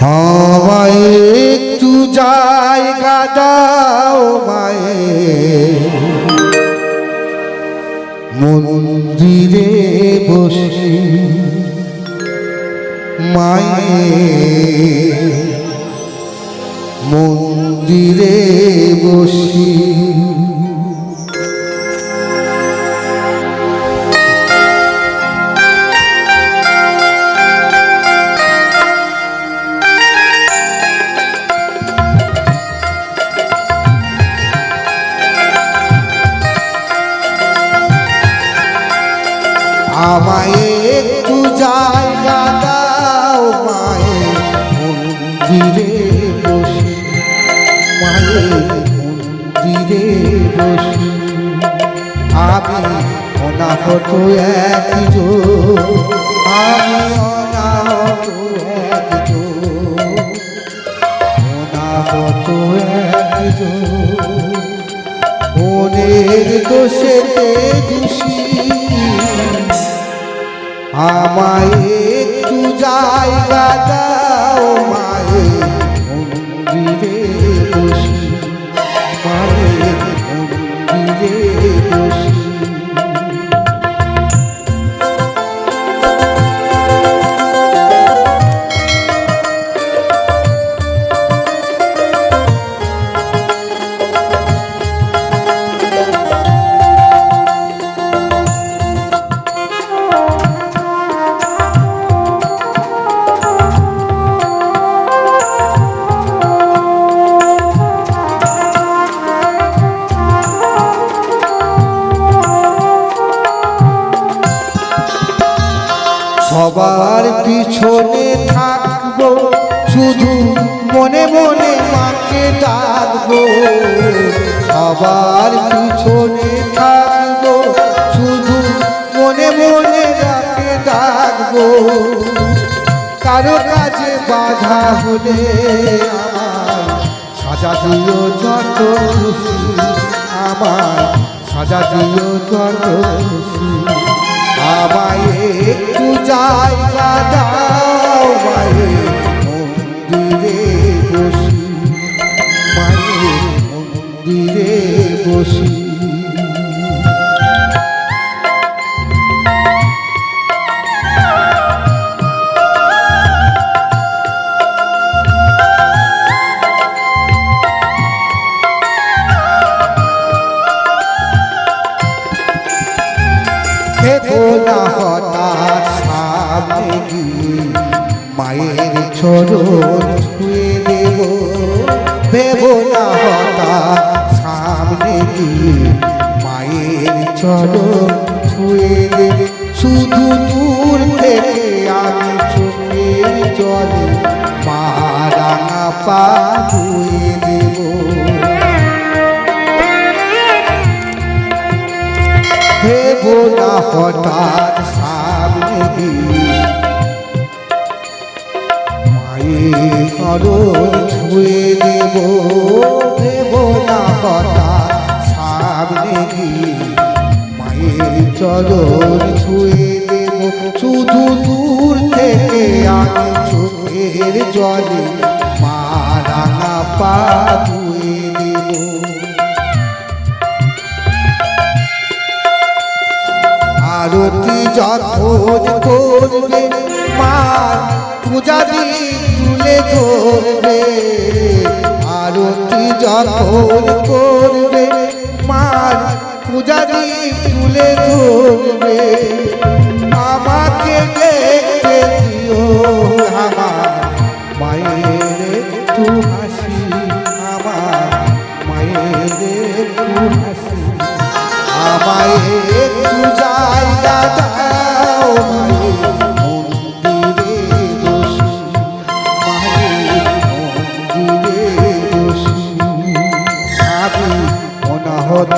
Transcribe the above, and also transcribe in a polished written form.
আমায় একটু জায়গা দাও মায়ের মন্দিরে বসি মায়ের মন্দিরে বসি আমায় একটু জায়গা দাও মায়ের মন্দিরে বসি মায়ের মন্দিরে বসি আমি অনাহত একজন আমি অনাহত একজন অনাহত একজন মনের দোষেতে দোষী আমায় একটু জায়গা দাও মায়ের মন্দিরে বসি মায়ের মন্দিরে বসি সবার পিছনে থাকবো শুধু মনে মনে মাকে ডাকবো সবার পিছনে থাকবো শুধু মনে মনে মাকে ডাকবো কারো কাজে বাধা হলে আমার সাজা দিও যত খুশি আমার সাজা দিও যত খুশি আমায় একটু জায়গা দাও মায়ের মন্দিরে বসি মায়ের মন্দিরে বসি ভেবো না হঠাৎ সামনে গিয়ে মায়ের চরণ ছুঁয়ে দেব ভেবো না হঠাৎ সামনে গিয়ে মায়ের চরণ ছুঁয়ে দেব শুধু দূর থেকে আমি চোখের জলে মা রাঙা পা ধুয়ে দেব ভেবো না হঠাৎ সামনে গিয়ে মায়ের চরণ ছুঁয়ে দেব ভেবো না হঠাৎ সামনে গিয়ে মায়ের চরণ ছুঁয়ে দেব শুধু দূর থেকে আমি চোখের জলে মা রাঙা পা ধুয়ে দেব আরতি যখন করবে মার পূজা দিয়ে তুলে ধরবে আরতি যখন করবে মার পূজা দিয়ে তুলে ধরবে আমাকে দেখতে দিও আমার মায়ের একটু হাসি আমার মায়ের একটু হাসি আমায় একটু জায়গা দাও মায়ের মন্দিরে বসি মায়ের মন্দিরে বসি আমি অনাহত